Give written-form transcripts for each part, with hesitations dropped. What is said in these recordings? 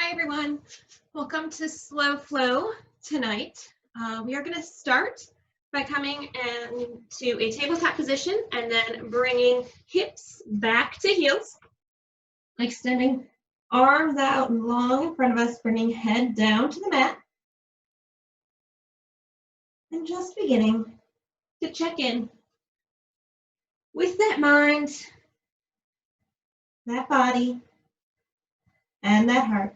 Hi everyone, welcome to Slow Flow tonight. We are going to start by coming into a tabletop position and then bringing hips back to heels, extending arms out and long in front of us, bringing head down to the mat, and just beginning to check in with that mind, that body, and that heart.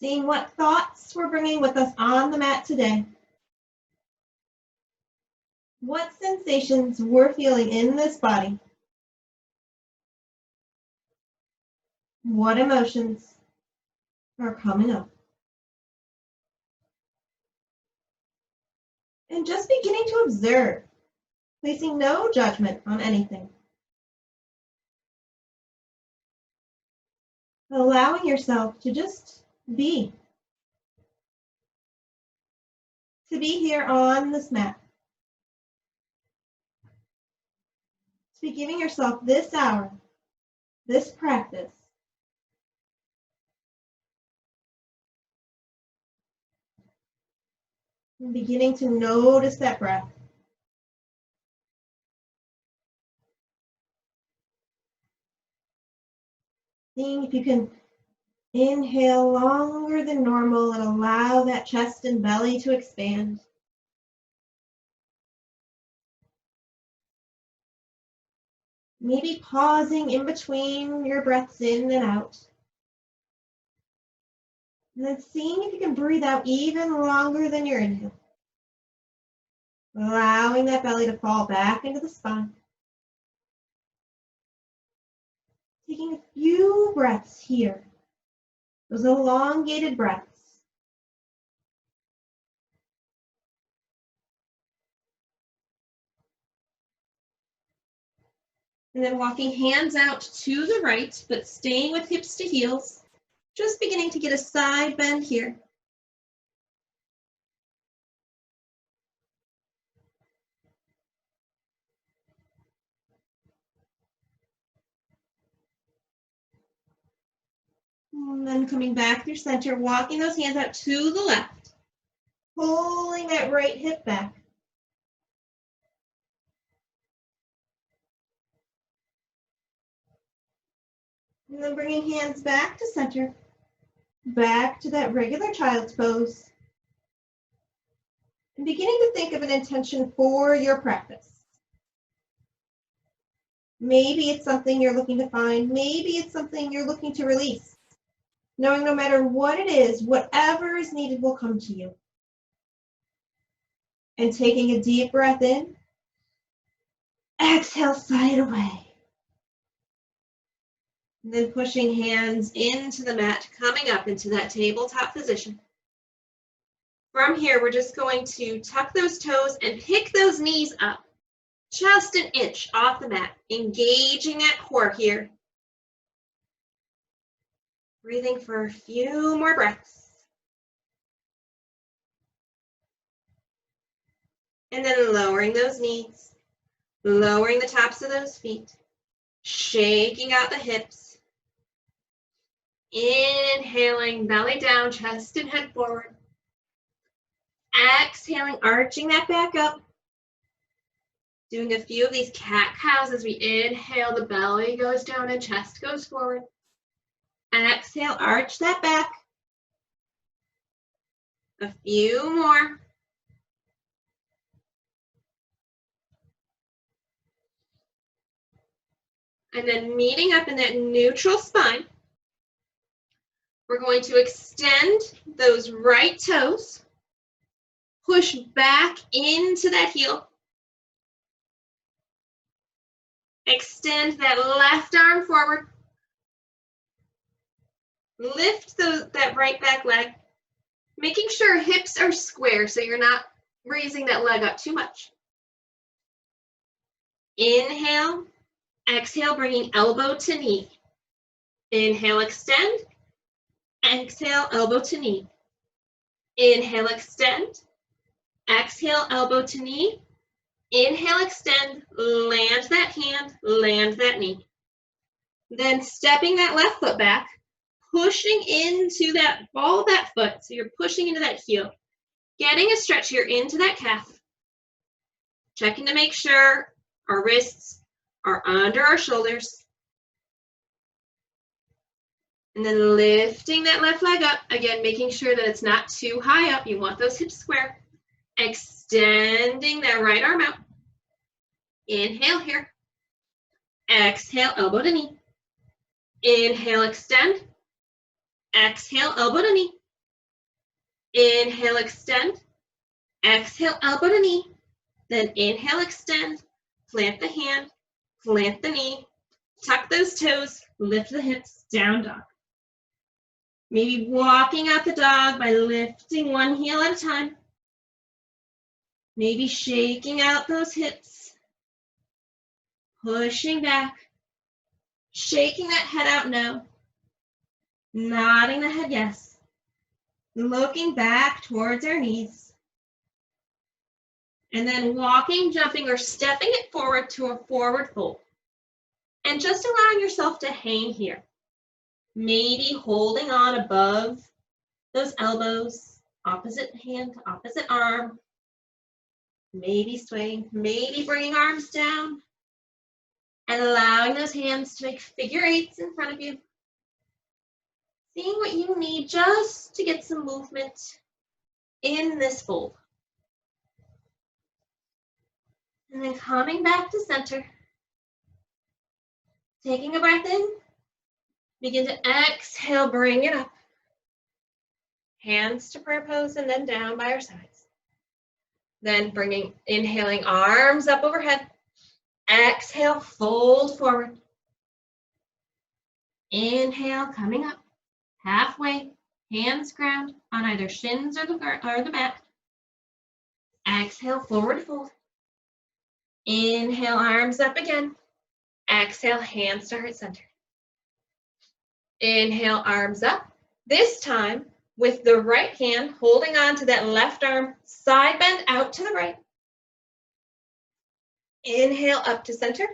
Seeing what thoughts we're bringing with us on the mat today. What sensations we're feeling in this body. What emotions are coming up. And just beginning to observe, placing no judgment on anything. Allowing yourself to just be. To be here on this mat. To be giving yourself this hour, this practice. And beginning to notice that breath. Seeing if you can inhale longer than normal and allow that chest and belly to expand. Maybe pausing in between your breaths in and out. And then seeing if you can breathe out even longer than your inhale. Allowing that belly to fall back into the spine. Taking a few breaths here. Those elongated breaths. And then walking hands out to the right, but staying with hips to heels. Just beginning to get a side bend here. And then coming back through center, walking those hands out to the left. Pulling that right hip back. And then bringing hands back to center. Back to that regular child's pose. And beginning to think of an intention for your practice. Maybe it's something you're looking to find. Maybe it's something you're looking to release. Knowing no matter what it is, whatever is needed will come to you. And taking a deep breath in. Exhale, sigh it away. And then pushing hands into the mat, coming up into that tabletop position. From here, we're just going to tuck those toes and pick those knees up. Just an inch off the mat, engaging that core here. Breathing for a few more breaths. And then lowering those knees, lowering the tops of those feet, shaking out the hips. Inhaling, belly down, chest and head forward. Exhaling, arching that back up. Doing a few of these cat-cows as we inhale, the belly goes down and chest goes forward. Exhale, arch that back. A few more. And then meeting up in that neutral spine. We're going to extend those right toes. Push back into that heel. Extend that left arm forward. Lift that right back leg, making sure hips are square so you're not raising that leg up too much. Inhale, exhale, bringing elbow to knee. Inhale, extend. Exhale, elbow to knee. Inhale, extend. Exhale, elbow to knee. Inhale, extend, land that hand, land that knee. Then stepping that left foot back, pushing into that ball of that foot. So you're pushing into that heel. Getting a stretch here into that calf. Checking to make sure our wrists are under our shoulders. And then lifting that left leg up. Again, making sure that it's not too high up. You want those hips square. Extending that right arm out. Inhale here. Exhale, elbow to knee. Inhale, extend. Exhale, elbow to knee. Inhale, extend. Exhale, elbow to knee. Then inhale, extend. Plant the hand. Plant the knee. Tuck those toes. Lift the hips. Down dog. Maybe walking out the dog by lifting one heel at a time. Maybe shaking out those hips. Pushing back. Shaking that head out no. Nodding the head yes. Looking back towards our knees. And then walking, jumping, or stepping it forward to a forward fold. And just allowing yourself to hang here. Maybe holding on above those elbows, opposite hand to opposite arm. Maybe swaying, maybe bringing arms down. And allowing those hands to make figure eights in front of you. Seeing what you need just to get some movement in this fold. And then coming back to center. Taking a breath in. Begin to exhale, bring it up. Hands to prayer pose and then down by our sides. Then inhaling arms up overhead. Exhale, fold forward. Inhale, coming up. Halfway, hands ground on either shins or the mat. Exhale, forward fold. Inhale, arms up again. Exhale, hands to heart center. Inhale, arms up. This time, with the right hand holding on to that left arm, side bend out to the right. Inhale, up to center.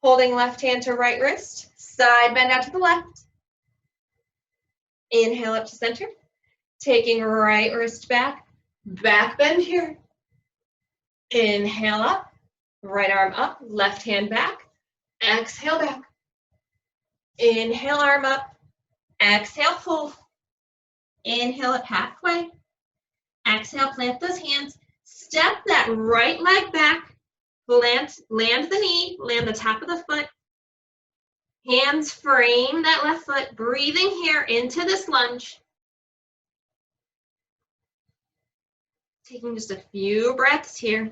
Holding left hand to right wrist, side bend out to the left. Inhale, up to center. Taking right wrist back, back bend here. Inhale up, right arm up, left hand back. Exhale back. Inhale, arm up. Exhale, fold. Inhale up halfway. Exhale, plant those hands. Step that right leg back. Land the knee, land the top of the foot. Hands frame that left foot. Breathing here into this lunge. Taking just a few breaths here.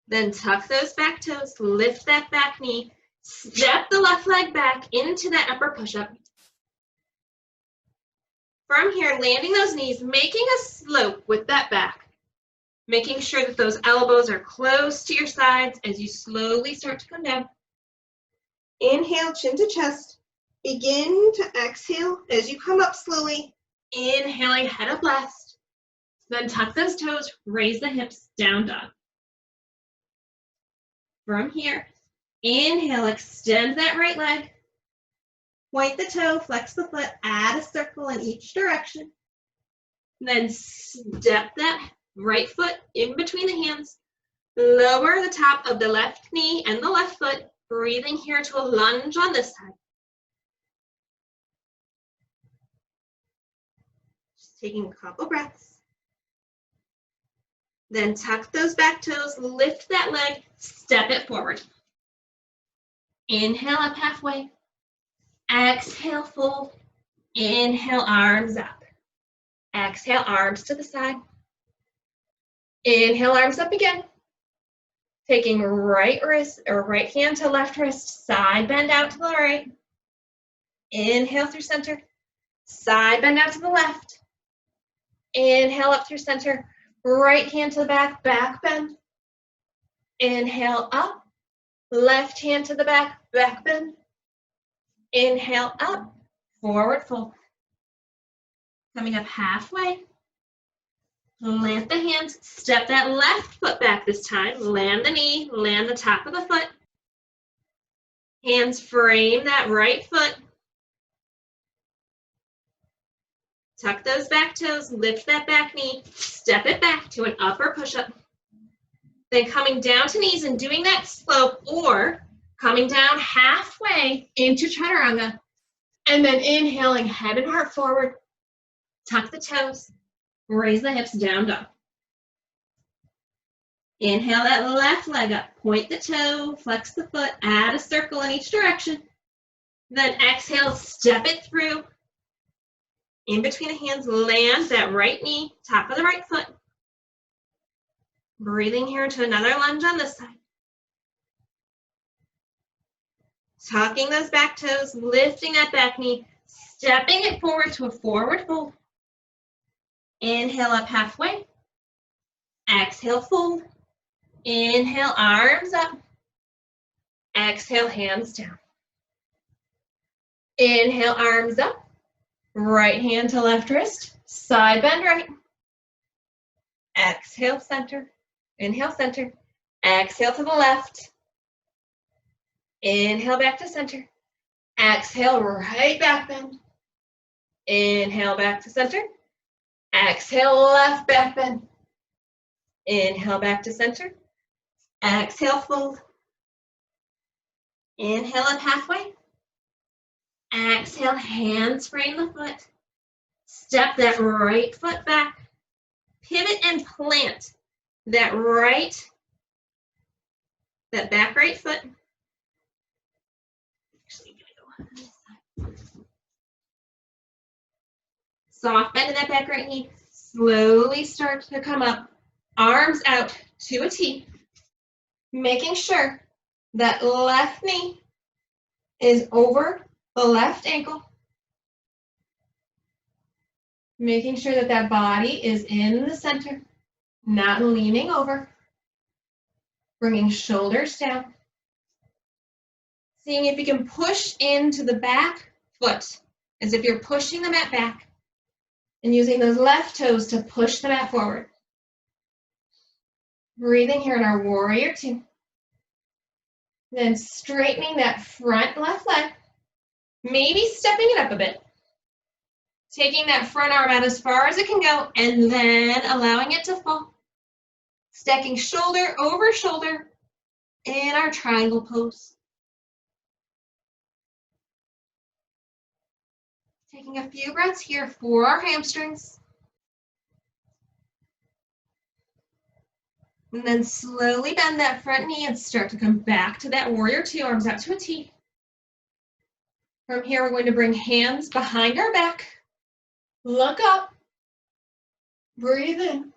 Then tuck those back toes, lift that back knee, step the left leg back into that upper push-up. From here, landing those knees, making a slope with that back, making sure that those elbows are close to your sides as you slowly start to come down. Inhale, chin to chest. Begin to exhale as you come up slowly. Inhaling, head up last. Then tuck those toes, raise the hips, down dog. From here, inhale, extend that right leg. Point the toe, flex the foot, add a circle in each direction. Then step that right foot in between the hands. Lower the top of the left knee and the left foot, breathing here to a lunge on this side. Just taking a couple breaths. Then tuck those back toes, lift that leg, step it forward. Inhale up halfway. Exhale, fold. Inhale, arms up. Exhale, arms to the side. Inhale, arms up again. Taking right wrist or right hand to left wrist, side bend out to the right. Inhale through center. Side bend out to the left. Inhale up through center. Right hand to the back, back bend. Inhale up. Left hand to the back, back bend. Inhale up, forward fold. Coming up halfway. Plant the hands, step that left foot back this time. Land the knee, land the top of the foot. Hands frame that right foot. Tuck those back toes, lift that back knee, step it back to an upper push-up. Then coming down to knees and doing that slope, or coming down halfway into chaturanga, and then inhaling head and heart forward, tuck the toes, raise the hips, down dog. Inhale that left leg up, point the toe, flex the foot, add a circle in each direction. Then exhale, step it through. In between the hands, land that right knee, top of the right foot. Breathing here into another lunge on this side. Tucking those back toes, lifting that back knee, stepping it forward to a forward fold. Inhale up halfway. Exhale, fold. Inhale, arms up. Exhale, hands down. Inhale, arms up. Right hand to left wrist. Side bend right. Exhale, center. Inhale, center. Exhale to the left. Inhale, back to center. Exhale, right back bend. Inhale, back to center. Exhale, left back bend. Inhale, back to center. Exhale, fold. Inhale up halfway. Exhale, hands frame the foot. Step that right foot back. Pivot and plant that back right foot. Actually, I'm gonna go on this side. Soft bend in that back right knee. Slowly start to come up. Arms out to a T. Making sure that left knee is over the left ankle. Making sure that that body is in the center, not leaning over. Bringing shoulders down. Seeing if you can push into the back foot, as if you're pushing the mat back, and using those left toes to push the mat forward. Breathing here in our warrior two. Then straightening that front left leg. Maybe stepping it up a bit. Taking that front arm out as far as it can go, and then allowing it to fall. Stacking shoulder over shoulder in our triangle pose. Taking a few breaths here for our hamstrings. And then slowly bend that front knee and start to come back to that warrior two, arms out to a T. From here, we're going to bring hands behind our back. Look up. Breathe in.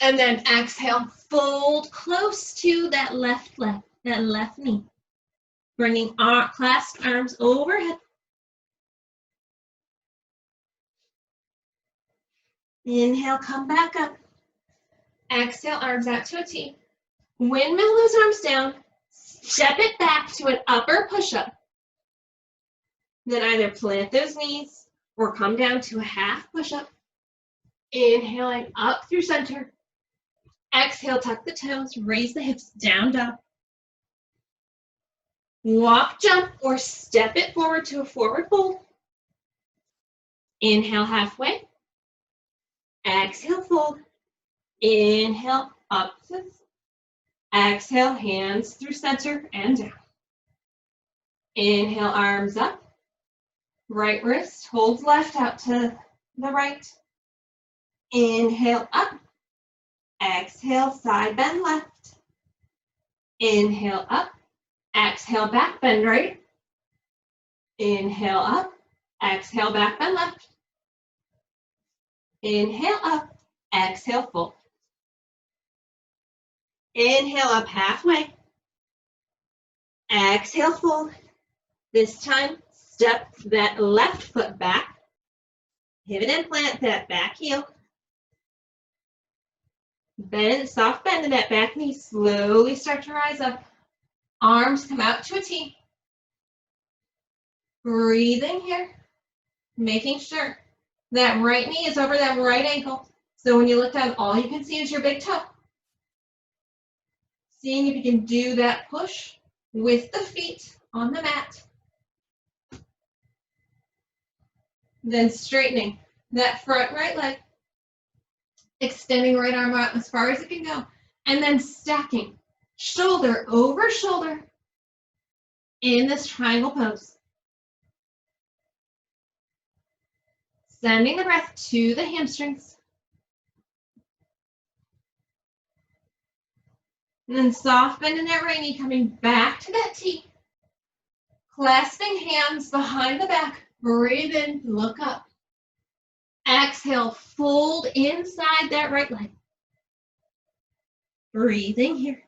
And then exhale, fold close to that left leg, that left knee. Bringing our clasped arms overhead. Inhale, come back up. Exhale, arms out to a T. Windmill those arms down. Step it back to an upper push-up. Then either plant those knees or come down to a half push-up. Inhaling up through center. Exhale, tuck the toes, raise the hips, down dog. Walk, jump, or step it forward to a forward fold. Inhale halfway. Exhale, fold. Inhale, up. Exhale, hands through center and down. Inhale, arms up. Right wrist holds left out to the right. Inhale, up. Exhale, side bend left. Inhale, up. Exhale, back bend right. Inhale, up. Exhale, back bend left. Inhale, up. Exhale, fold. Inhale, up halfway. Exhale, fold. This time, step that left foot back. Pivot and plant that back heel. Bend, soft bend in that back knee. Slowly start to rise up. Arms come out to a T. Breathing here. Making sure that right knee is over that right ankle. So when you look down, all you can see is your big toe. Seeing if you can do that push with the feet on the mat. Then straightening that front right leg, extending right arm out as far as it can go, and then stacking shoulder over shoulder in this triangle pose. Sending the breath to the hamstrings. And then soft bend in that right knee, coming back to that T. Clasping hands behind the back. Breathe in, look up. Exhale, fold inside that right leg. Breathing here.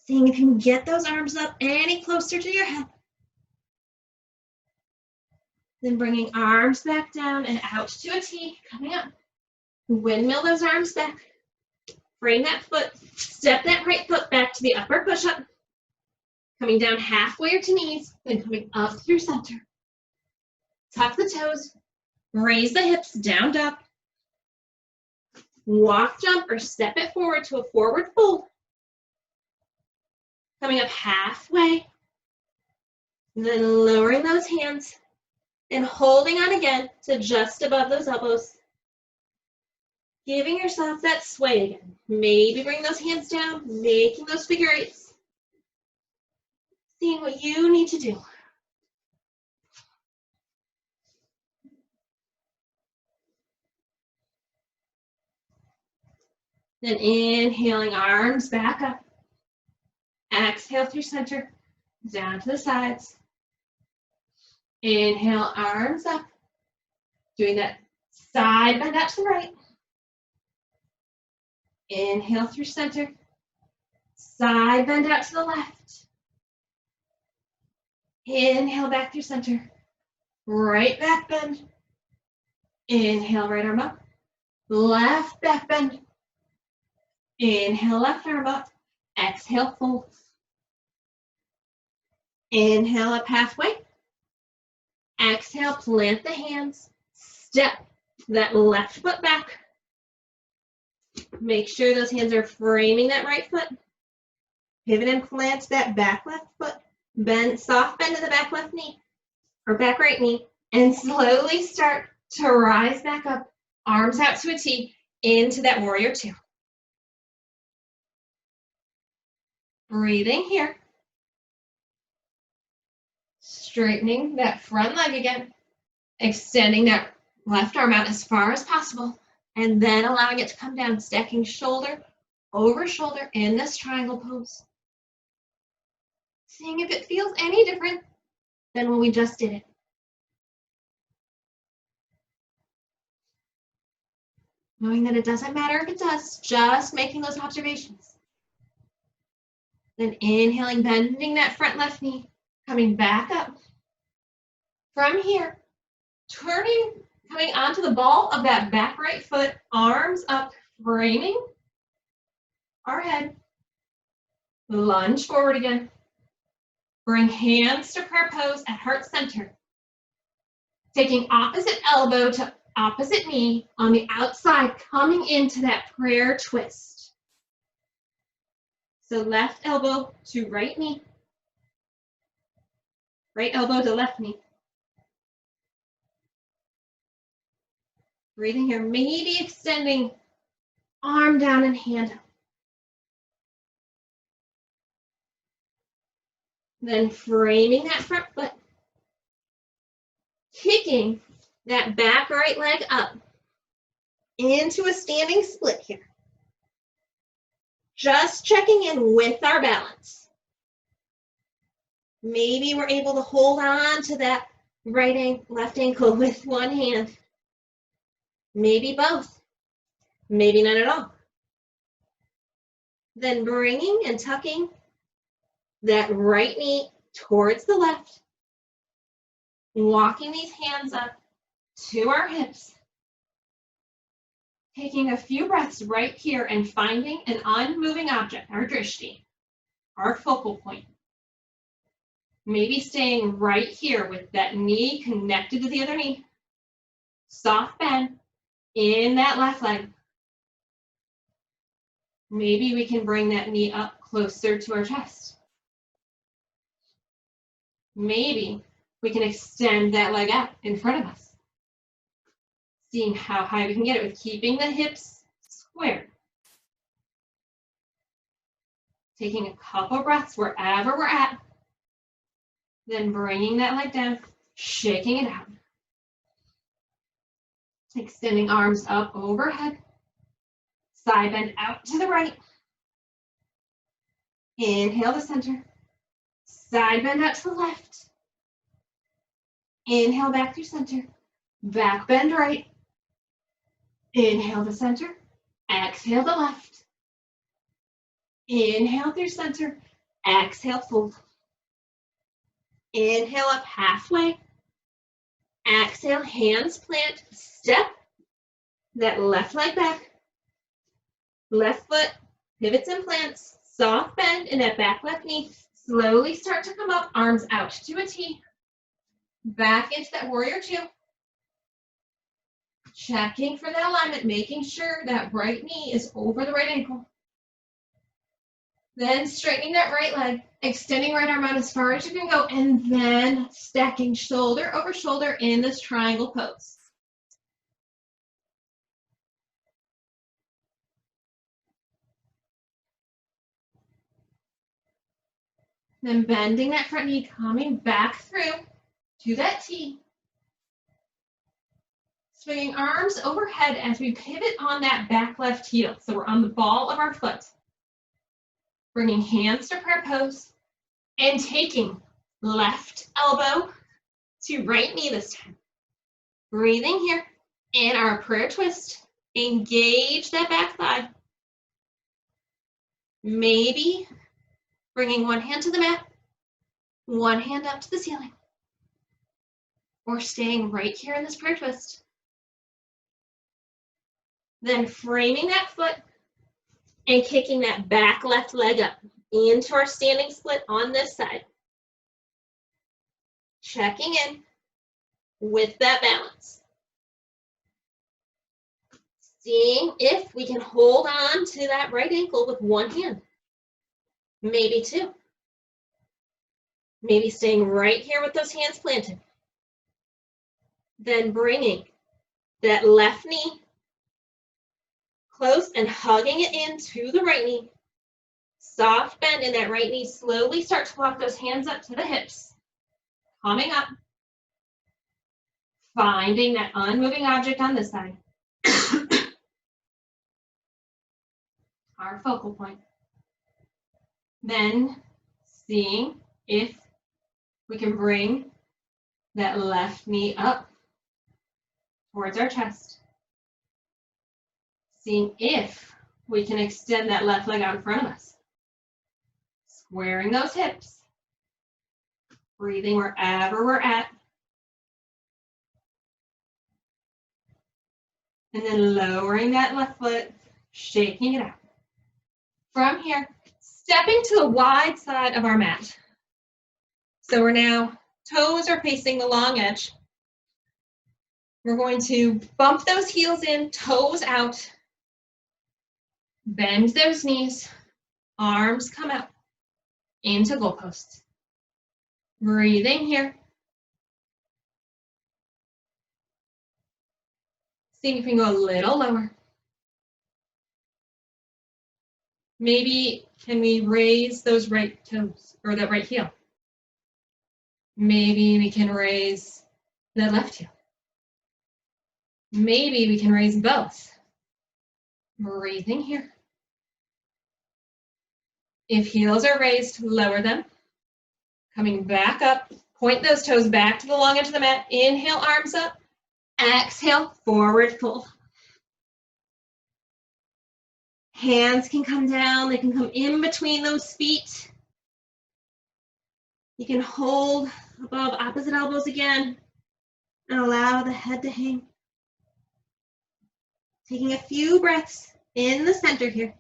Seeing if you can get those arms up any closer to your head. Then bringing arms back down and out to a T, coming up. Windmill those arms back. Frame that foot. Step that right foot back to the upper push-up. Coming down halfway to knees, then coming up through center. Tuck the toes. Raise the hips, down dog. Walk, jump, or step it forward to a forward fold. Coming up halfway. Then lowering those hands. And holding on again to just above those elbows. Giving yourself that sway again. Maybe bring those hands down, making those figure eights. Seeing what you need to do. Then inhaling, arms back up. Exhale through center, down to the sides. Inhale, arms up. Doing that side bend out to the right. Inhale through center. Side bend out to the left. Inhale back through center. Right back bend. Inhale, right arm up. Left back bend. Inhale, left arm up. Exhale, fold. Inhale up halfway. Exhale, plant the hands. Step that left foot back. Make sure those hands are framing that right foot. Pivot and plant that back left foot. Bend, soft bend to the back left knee or back right knee, and slowly start to rise back up. Arms out to a T into that warrior two. Breathing here. Straightening that front leg again. Extending that left arm out as far as possible. And then allowing it to come down, stacking shoulder over shoulder in this triangle pose. Seeing if it feels any different than when we just did it. Knowing that it doesn't matter if it does, just making those observations. Then inhaling, bending that front left knee, coming back up. From here, turning, coming onto the ball of that back right foot, arms up, framing our head. Lunge forward again. Bring hands to prayer pose at heart center. Taking opposite elbow to opposite knee on the outside, coming into that prayer twist. So left elbow to right knee. Right elbow to left knee. Breathing here, maybe extending arm down and hand up. Then framing that front foot. Kicking that back right leg up into a standing split here. Just checking in with our balance. Maybe we're able to hold on to that left ankle with one hand. Maybe both. Maybe none at all. Then bringing and tucking that right knee towards the left. Walking these hands up to our hips. Taking a few breaths right here and finding an unmoving object, our drishti, our focal point. Maybe staying right here with that knee connected to the other knee. Soft bend in that left leg. Maybe we can bring that knee up closer to our chest. Maybe we can extend that leg out in front of us. Seeing how high we can get it with keeping the hips square. Taking a couple breaths wherever we're at. Then bringing that leg down, shaking it out. Extending arms up overhead. Side bend out to the right. Inhale to center. Side bend out to the left. Inhale back through center. Back bend right. Inhale to center. Exhale to left. Inhale through center. Exhale, fold. Inhale up halfway. Exhale, hands plant. Step that left leg back. Left foot pivots and plants. Soft bend in that back left knee. Slowly start to come up, arms out to a T. Back into that warrior two. Checking for that alignment, making sure that right knee is over the right ankle. Then straightening that right leg, extending right arm out as far as you can go, and then stacking shoulder over shoulder in this triangle pose. Then bending that front knee, coming back through to that T. Swinging arms overhead as we pivot on that back left heel. So we're on the ball of our foot. Bringing hands to prayer pose and taking left elbow to right knee this time. Breathing here in our prayer twist. Engage that back thigh. Maybe bringing one hand to the mat, one hand up to the ceiling. Or staying right here in this prayer twist. Then framing that foot and kicking that back left leg up into our standing split on this side. Checking in with that balance. Seeing if we can hold on to that right ankle with one hand. Maybe two. Maybe staying right here with those hands planted. Then bringing that left knee close and hugging it into the right knee. Soft bend in that right knee. Slowly start to walk those hands up to the hips. Coming up. Finding that unmoving object on this side. Our focal point. Then seeing if we can bring that left knee up towards our chest. Seeing if we can extend that left leg out in front of us. Squaring those hips. Breathing wherever we're at. And then lowering that left foot, shaking it out. From here, stepping to the wide side of our mat. So we're now, toes are facing the long edge. We're going to bump those heels in, toes out. Bend those knees, arms come out into goalposts. Breathing here. See if we can go a little lower. Maybe can we raise those right toes or that right heel? Maybe we can raise the left heel. Maybe we can raise both. Breathing here. If heels are raised, lower them. Coming back up, point those toes back to the long edge of the mat. Inhale, arms up. Exhale, forward fold. Hands can come down, they can come in between those feet. You can hold above opposite elbows again and allow the head to hang. Taking a few breaths in the center here.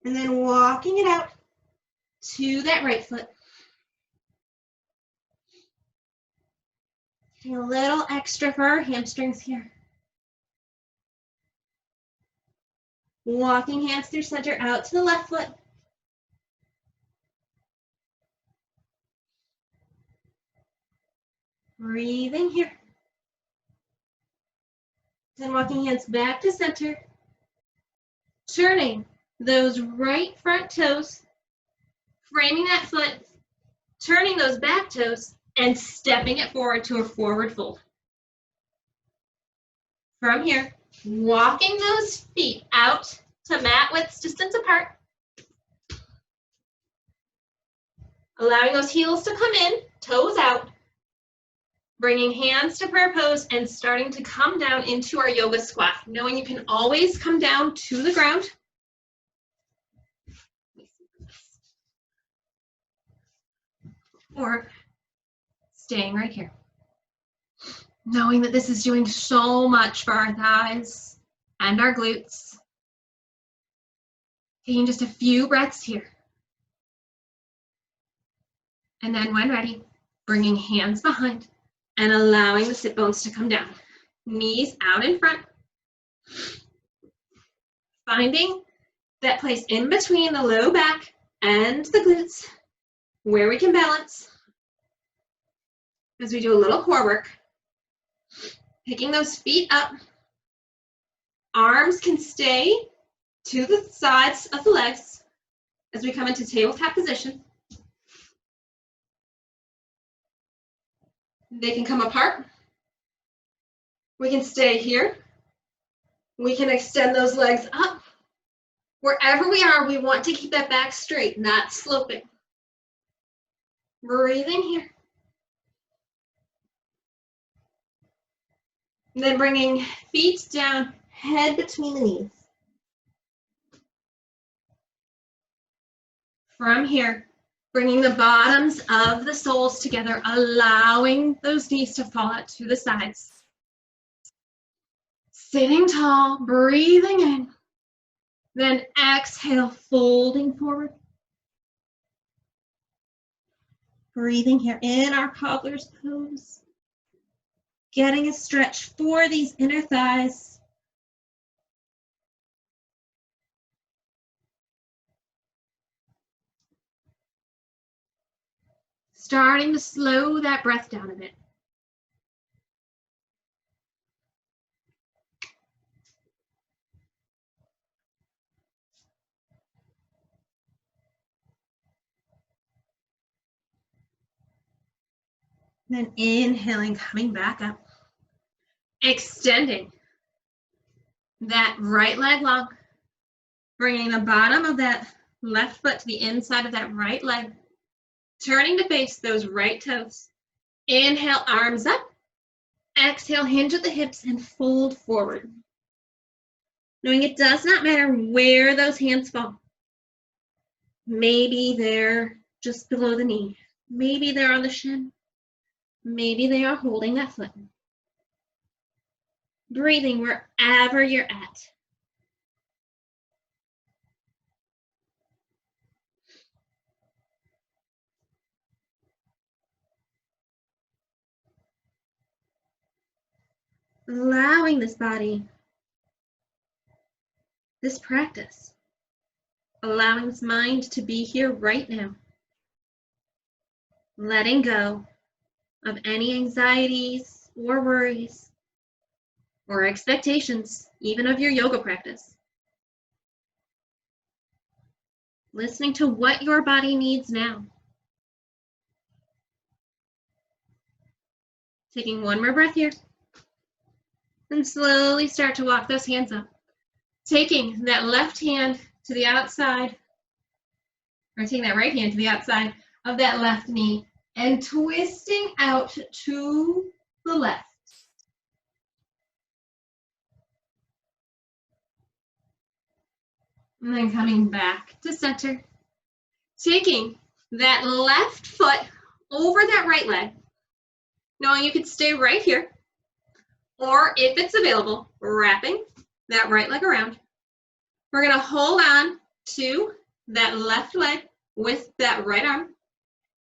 And then walking it out to that right foot. Getting a little extra for our hamstrings here. Walking hands through center out to the left foot. Breathing here. Then walking hands back to center. Turning those right front toes, framing that foot, turning those back toes, and stepping it forward to a forward fold. From here, walking those feet out to mat width distance apart. Allowing those heels to come in, toes out. Bringing hands to prayer pose and starting to come down into our yoga squat. Knowing you can always come down to the ground. Or staying right here. Knowing that this is doing so much for our thighs and our glutes. Taking just a few breaths here. And then when ready, bringing hands behind and allowing the sit bones to come down. Knees out in front. Finding that place in between the low back and the glutes where we can balance as we do a little core work. Picking those feet up. Arms can stay to the sides of the legs as we come into tabletop position. They can come apart. We can stay here. We can extend those legs up. Wherever we are, we want to keep that back straight, not sloping. Breathing here. And then bringing feet down, head between the knees. From here, bringing the bottoms of the soles together, allowing those knees to fall out to the sides. Sitting tall, breathing in. Then exhale, folding forward. Breathing here in our cobbler's pose. Getting a stretch for these inner thighs. Starting to slow that breath down a bit. Then inhaling, coming back up. Extending that right leg long. Bringing the bottom of that left foot to the inside of that right leg. Turning to face those right toes. Inhale, arms up. Exhale, hinge at the hips and fold forward. Knowing it does not matter where those hands fall. Maybe they're just below the knee. Maybe they're on the shin. Maybe they are holding that foot. Breathing wherever you're at. Allowing this body, this practice, allowing this mind to be here right now. Letting go of any anxieties or worries or expectations, even of your yoga practice. Listening to what your body needs now. Taking one more breath here. And slowly start to walk those hands up. Taking that left hand to the outside, or taking that right hand to the outside of that left knee and twisting out to the left. And then coming back to center. Taking that left foot over that right leg. Knowing you could stay right here. Or if it's available, wrapping that right leg around. We're going to hold on to that left leg with that right arm.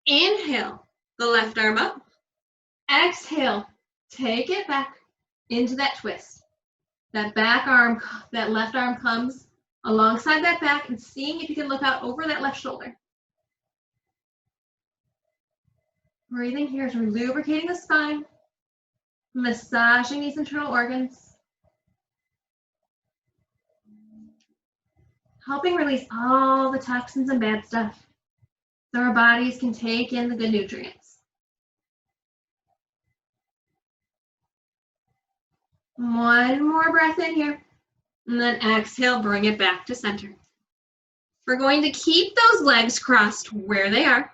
Inhale the left arm up. Exhale, take it back into that twist. That back arm, that left arm comes alongside that back and seeing if you can look out over that left shoulder. Breathing here as we're lubricating the spine, massaging these internal organs, helping release all the toxins and bad stuff so our bodies can take in the good nutrients. One more breath in here, and then exhale, bring it back to center. We're going to keep those legs crossed where they are,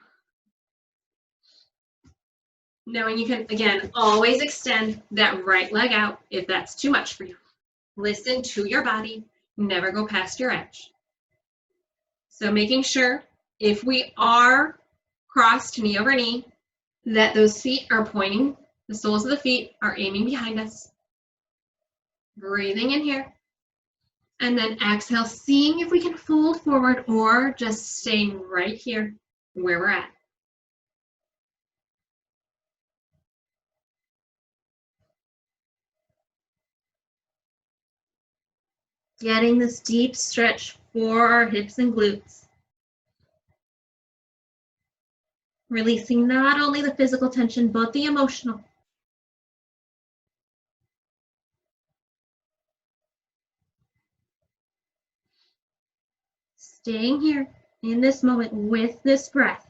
knowing you can, again, always extend that right leg out if that's too much for you. Listen to your body, never go past your edge. So making sure if we are crossed knee over knee, that those feet are pointing, the soles of the feet are aiming behind us. Breathing in here. And then exhale, seeing if we can fold forward or just staying right here where we're at. Getting this deep stretch for our hips and glutes. Releasing not only the physical tension, but the emotional. Staying here in this moment with this breath.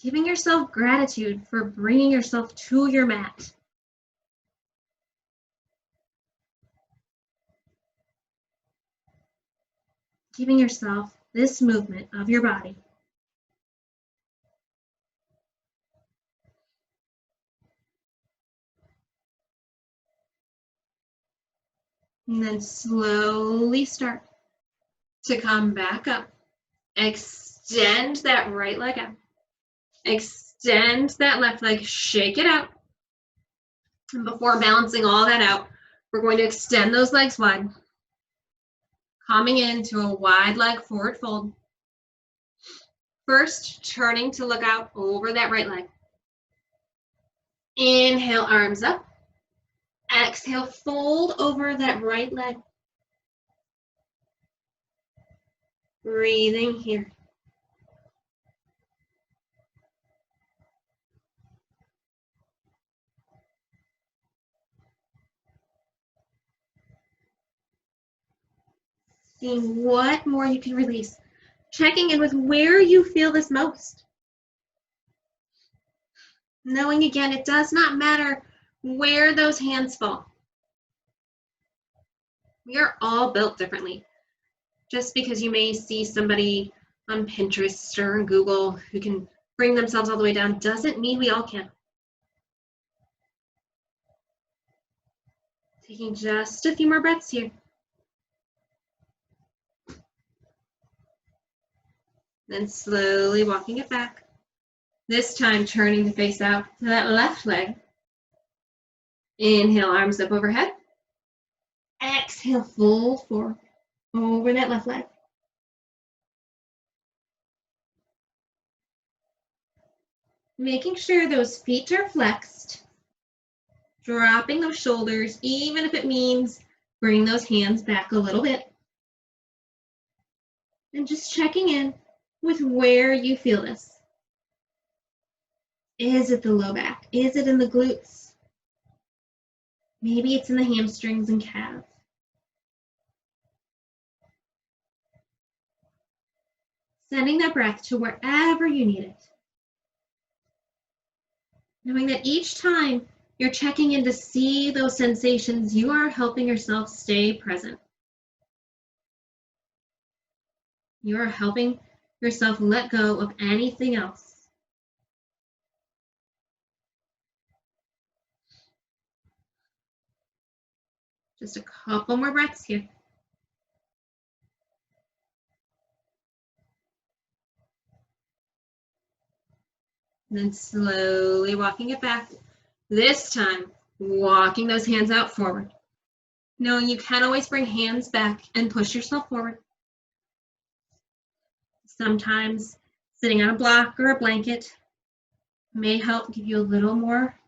Giving yourself gratitude for bringing yourself to your mat. Giving yourself this movement of your body. And then slowly start to come back up. Extend that right leg out. Extend that left leg, shake it out. And before balancing all that out, we're going to extend those legs wide. Coming into a wide leg forward fold. First, turning to look out over that right leg. Inhale, arms up. Exhale, fold over that right leg. Breathing here. Seeing what more you can release. Checking in with where you feel this most. Knowing again, it does not matter where those hands fall. We are all built differently. Just because you may see somebody on Pinterest or Google who can bring themselves all the way down doesn't mean we all can. Taking just a few more breaths here. Then slowly walking it back. This time turning the face out to that left leg. Inhale, arms up overhead. Exhale, fold forward over that left leg. Making sure those feet are flexed. Dropping those shoulders, even if it means bringing those hands back a little bit. And just checking in with where you feel this. Is it the low back? Is it in the glutes? Maybe it's in the hamstrings and calves. Sending that breath to wherever you need it. Knowing that each time you're checking in to see those sensations, you are helping yourself stay present. You are helping yourself let go of anything else. Just a couple more breaths here. And then slowly walking it back. This time, walking those hands out forward. Knowing you can always bring hands back and push yourself forward. Sometimes sitting on a block or a blanket may help give you a little more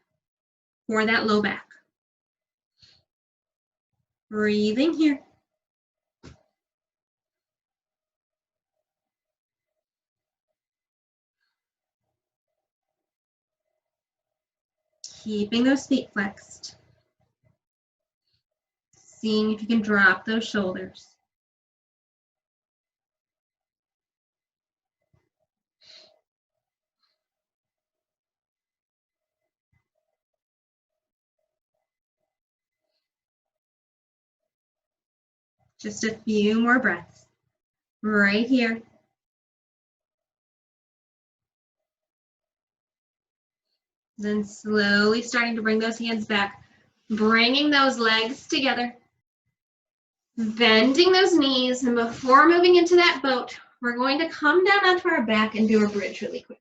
for that low back. Breathing here. Keeping those feet flexed. Seeing if you can drop those shoulders. Just a few more breaths. Right here. Then slowly starting to bring those hands back, bringing those legs together, bending those knees, and before moving into that boat, we're going to come down onto our back and do a bridge really quick.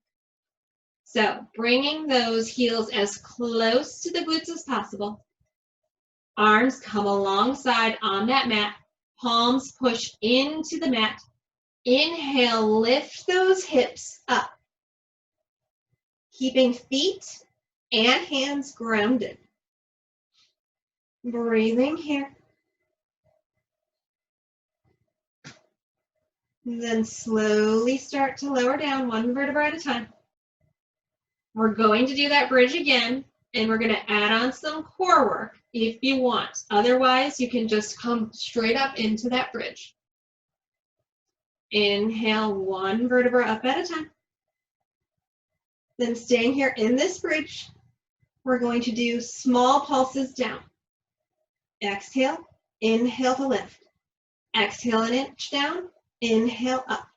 So bringing those heels as close to the glutes as possible. Arms come alongside on that mat, palms push into the mat. Inhale, lift those hips up, keeping feet and hands grounded. Breathing here. Then slowly start to lower down one vertebra at a time. We're going to do that bridge again, and we're going to add on some core work if you want. Otherwise, you can just come straight up into that bridge. Inhale, one vertebra up at a time. Then staying here in this bridge, we're going to do small pulses down. Exhale, inhale to lift. Exhale an inch down, inhale up.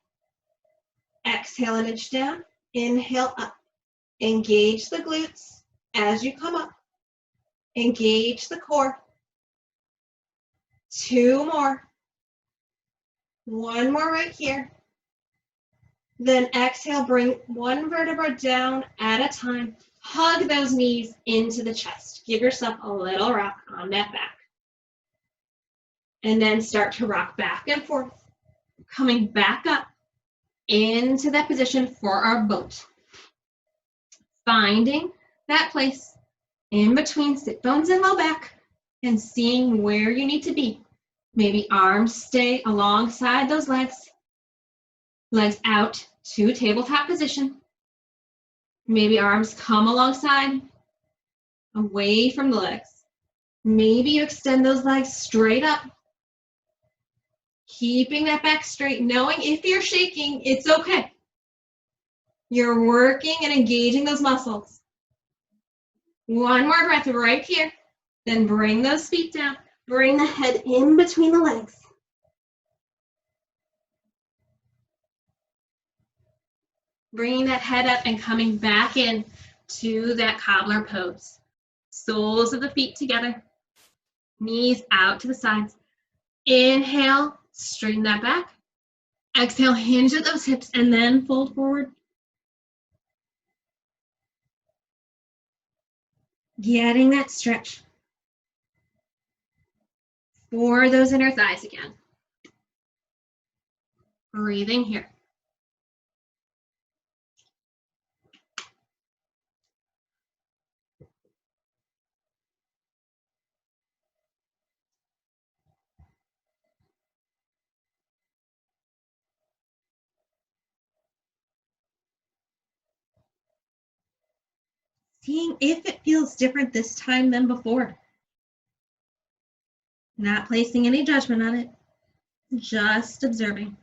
Exhale an inch down, inhale up. Engage the glutes as you come up. Engage the core. 2 more. 1 more right here. Then exhale, bring 1 vertebra down at a time. Hug those knees into the chest. Give yourself a little rock on that back. And then start to rock back and forth, coming back up into that position for our boat. Finding that place in between sit bones and low back and seeing where you need to be. Maybe arms stay alongside those legs. Legs out to tabletop position. Maybe arms come alongside, away from the legs. Maybe you extend those legs straight up. Keeping that back straight, knowing if you're shaking, it's okay. You're working and engaging those muscles. 1 more breath right here. Then bring those feet down. Bring the head in between the legs. Bringing that head up and coming back in to that cobbler pose. Soles of the feet together. Knees out to the sides. Inhale, straighten that back. Exhale, hinge at those hips and then fold forward. Getting that stretch for those inner thighs again. Breathing here. Seeing if it feels different this time than before. Not placing any judgment on it, just observing.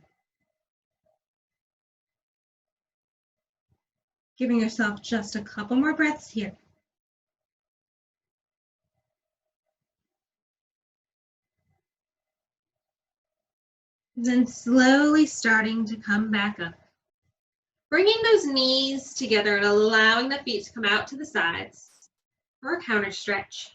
Giving yourself just a couple more breaths here. Then slowly starting to come back up. Bringing those knees together and allowing the feet to come out to the sides for a counter stretch.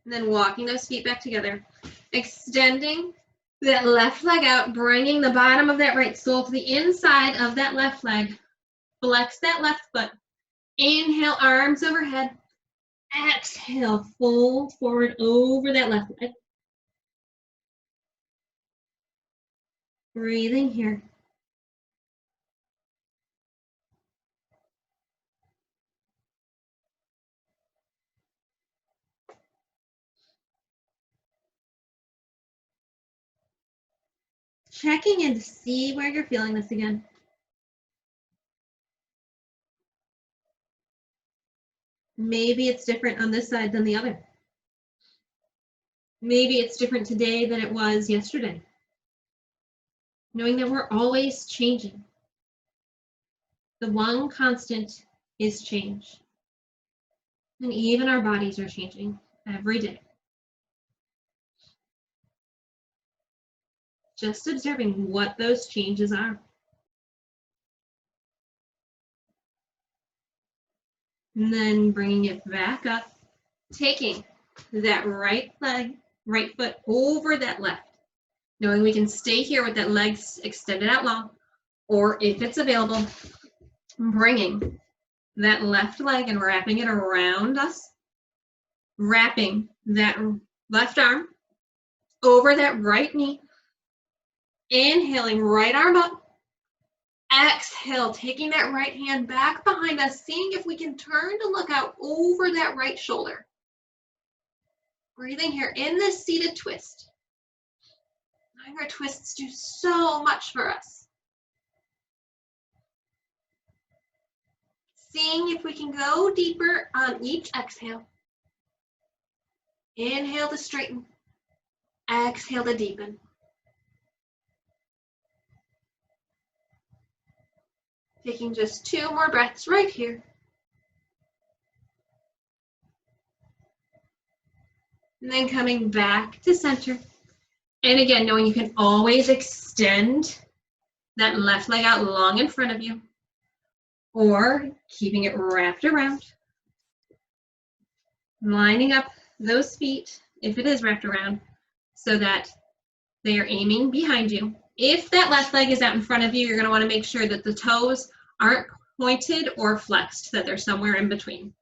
And then walking those feet back together. Extending that left leg out, bringing the bottom of that right sole to the inside of that left leg. Flex that left foot. Inhale, arms overhead. Exhale, fold forward over that left leg. Breathing here. checking in to see where you're feeling this again. Maybe it's different on this side than the other. Maybe it's different today than it was yesterday. Knowing that we're always changing. The one constant is change. And even our bodies are changing every day. Just observing what those changes are. And then bringing it back up, taking that right leg, right foot over that left. Knowing we can stay here with that leg extended out long, or if it's available, bringing that left leg and wrapping it around us, wrapping that left arm over that right knee, inhaling, right arm up, exhale, taking that right hand back behind us, seeing if we can turn to look out over that right shoulder. Breathing here in this seated twist. Our twists do so much for us. Seeing if we can go deeper on each exhale. Inhale to straighten. Exhale to deepen. Taking just 2 more breaths right here. And then coming back to center. And again, knowing you can always extend that left leg out long in front of you, or keeping it wrapped around. Lining up those feet, if it is wrapped around, so that they are aiming behind you. If that left leg is out in front of you, you're going to want to make sure that the toes aren't pointed or flexed, that they're somewhere in between.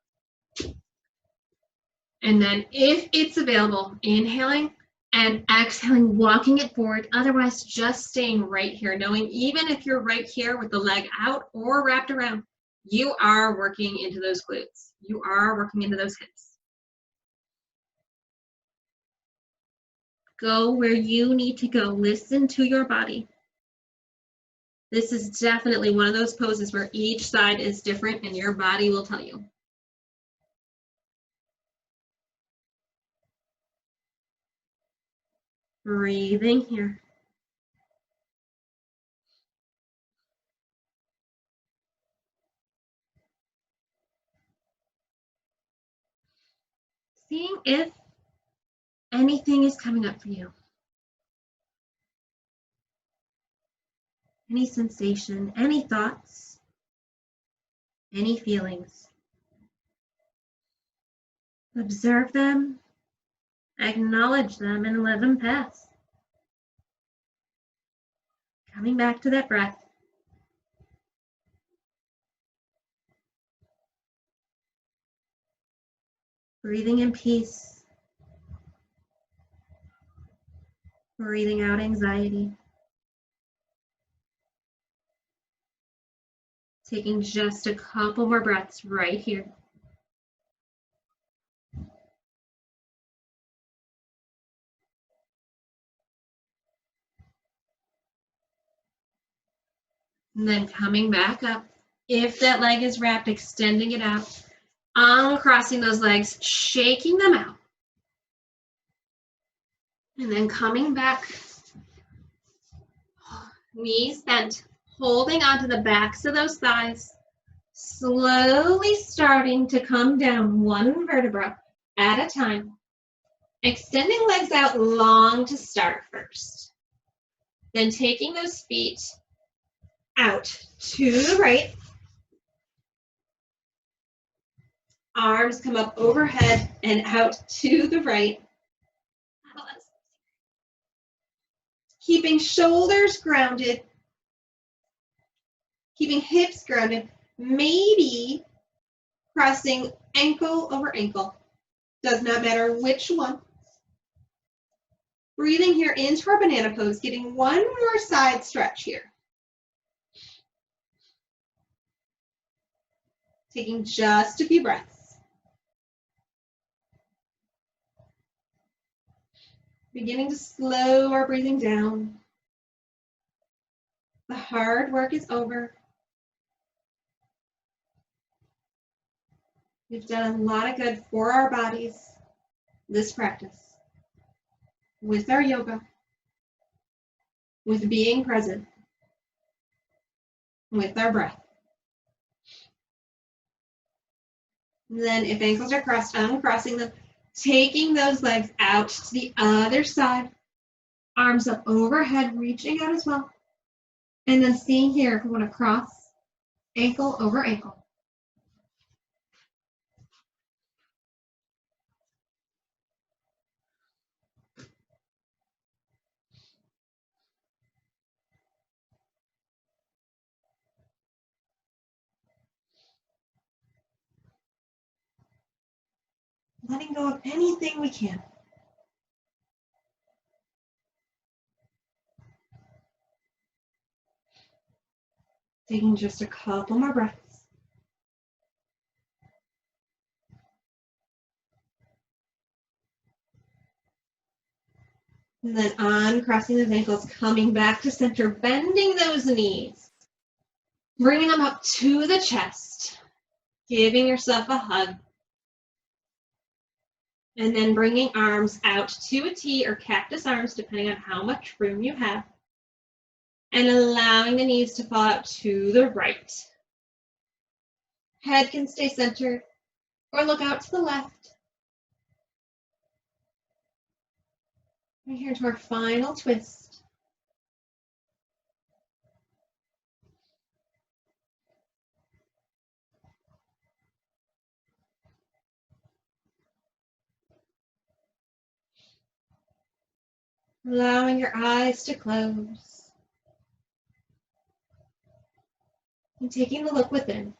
And then if it's available, inhaling and exhaling, walking it forward. Otherwise, just staying right here, knowing even if you're right here with the leg out or wrapped around, you are working into those glutes. You are working into those hips. Go where you need to go. Listen to your body. This is definitely one of those poses where each side is different and your body will tell you. Breathing here. Seeing if anything is coming up for you. Any sensation, any thoughts, any feelings. Observe them, acknowledge them, and let them pass. Coming back to that breath. Breathing in peace. Breathing out anxiety. Taking just a couple more breaths right here. And then coming back up. If that leg is wrapped, extending it out. Uncrossing those legs, shaking them out. And then coming back. Knees bent, holding onto the backs of those thighs. Slowly starting to come down one vertebra at a time. Extending legs out long to start first. Then taking those feet out to the right. Arms come up overhead and out to the right. Keeping shoulders grounded. Keeping hips grounded. Maybe crossing ankle over ankle. Does not matter which one. Breathing here into our banana pose, getting one more side stretch here. Taking just a few breaths. Beginning to slow our breathing down. The hard work is over. We've done a lot of good for our bodies this practice with our yoga, with being present, with our breath. And then if ankles are crossed, uncrossing them, taking those legs out to the other side, arms up overhead, reaching out as well. And then seeing here if we want to cross ankle over ankle. Letting go of anything we can. Taking just a couple more breaths. And then uncrossing those ankles, coming back to center, bending those knees. Bringing them up to the chest. Giving yourself a hug. And then bringing arms out to a T or cactus arms, depending on how much room you have. And allowing the knees to fall out to the right. Head can stay centered or look out to the left. We're here to our final twist. Allowing your eyes to close. And taking a look within.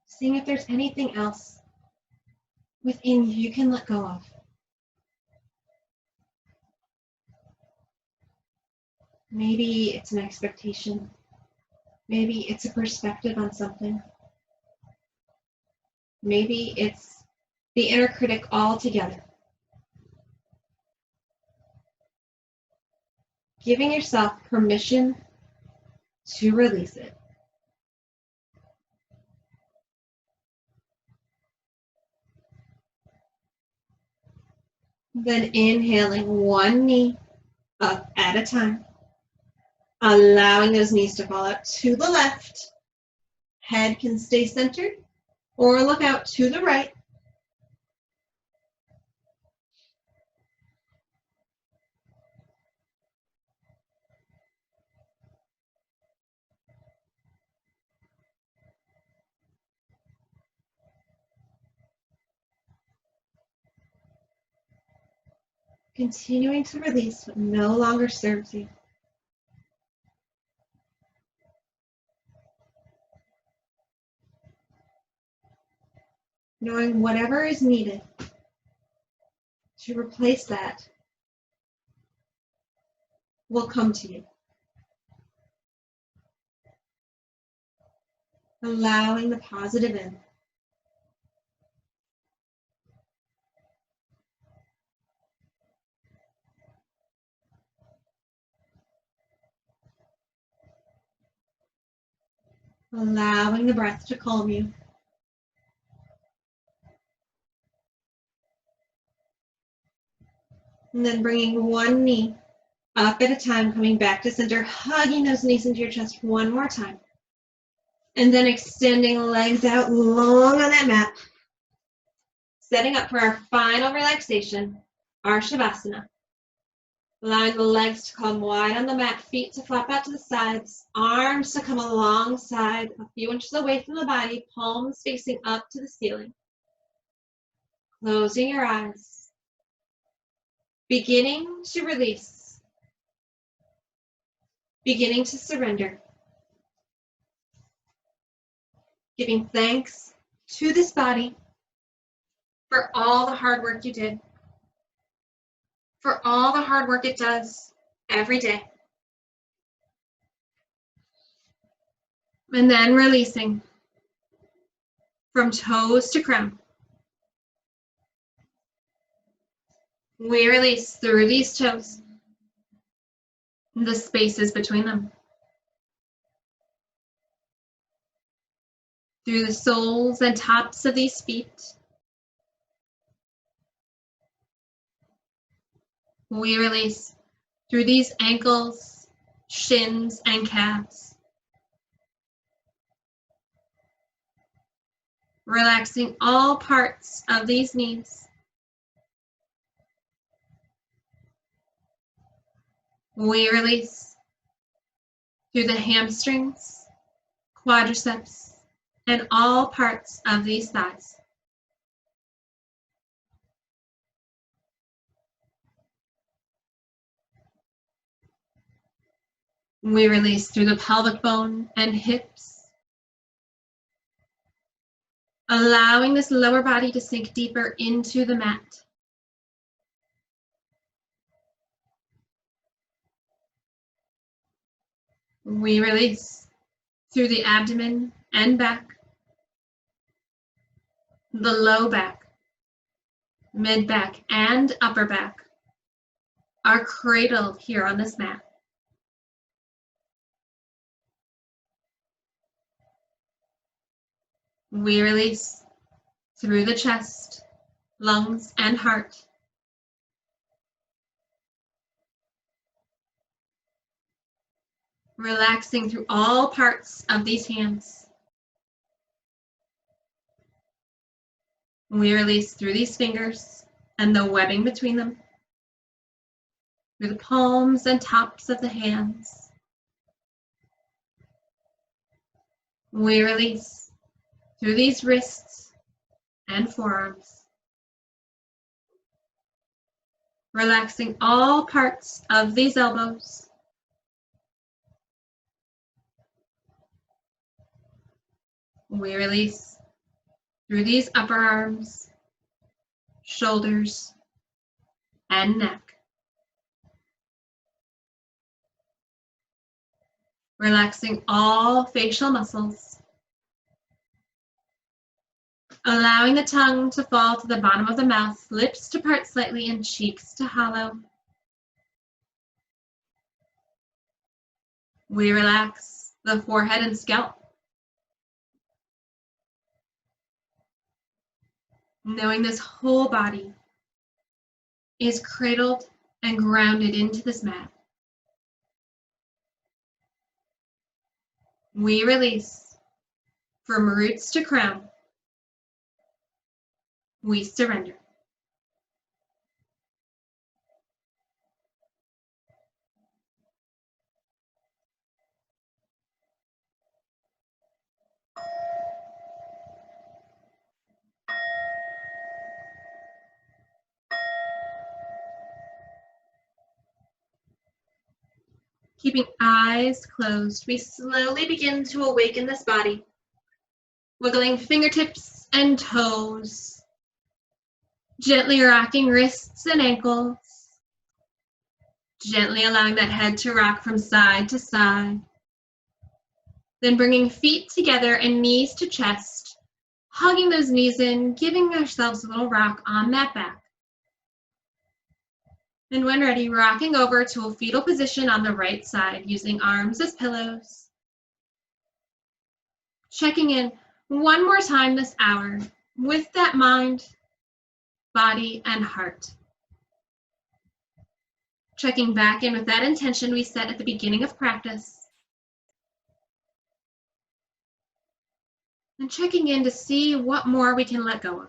Seeing if there's anything else within you can let go of. Maybe it's an expectation. Maybe it's a perspective on something. Maybe it's the inner critic altogether. Giving yourself permission to release it. Then inhaling one knee up at a time. Allowing those knees to fall out to the left. Head can stay centered or look out to the right. Continuing to release what no longer serves you. Knowing whatever is needed to replace that will come to you. Allowing the positive in. Allowing the breath to calm you. And then bringing one knee up at a time, coming back to center, hugging those knees into your chest one more time. And then extending legs out long on that mat. Setting up for our final relaxation, our Shavasana. Allowing the legs to come wide on the mat, feet to flap out to the sides, arms to come alongside, a few inches away from the body, palms facing up to the ceiling. Closing your eyes. Beginning to release. Beginning to surrender. Giving thanks to this body for all the hard work you did. For all the hard work it does every day. And then releasing from toes to crown. We release through these toes, the spaces between them, through the soles and tops of these feet. We release through these ankles, shins, and calves. Relaxing all parts of these knees. We release through the hamstrings, quadriceps, and all parts of these thighs. We release through the pelvic bone and hips, allowing this lower body to sink deeper into the mat. We release through the abdomen and back, the low back, mid back, and upper back are cradled here on this mat. We release through the chest, lungs, and heart. Relaxing through all parts of these hands. We release through these fingers and the webbing between them, through the palms and tops of the hands. We release through these wrists and forearms. Relaxing all parts of these elbows. We release through these upper arms, shoulders, and neck. Relaxing all facial muscles. Allowing the tongue to fall to the bottom of the mouth, lips to part slightly, and cheeks to hollow. We relax the forehead and scalp, knowing this whole body is cradled and grounded into this mat. We release from roots to crown. We surrender. Keeping eyes closed, we slowly begin to awaken this body, wiggling fingertips and toes, gently rocking wrists and ankles, gently allowing that head to rock from side to side. Then bringing feet together and knees to chest, hugging those knees in, giving ourselves a little rock on that back. And when ready, rocking over to a fetal position on the right side, using arms as pillows. Checking in one more time this hour with that mind, body, and heart. Checking back in with that intention we set at the beginning of practice. And checking in to see what more we can let go of.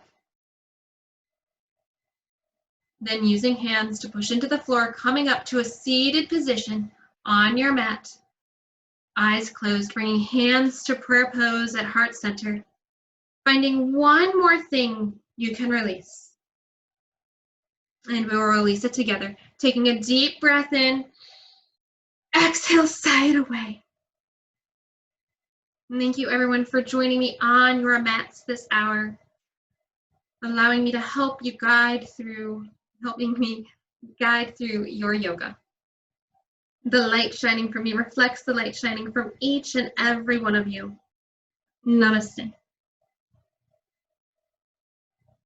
Then using hands to push into the floor, coming up to a seated position on your mat. Eyes closed, bringing hands to prayer pose at heart center. Finding one more thing you can release. And we will release it together. Taking a deep breath in. Exhale, sigh it away. And thank you everyone for joining me on your mats this hour. Allowing me to helping me guide through your yoga. The light shining from me reflects the light shining from each and every one of you. Namaste.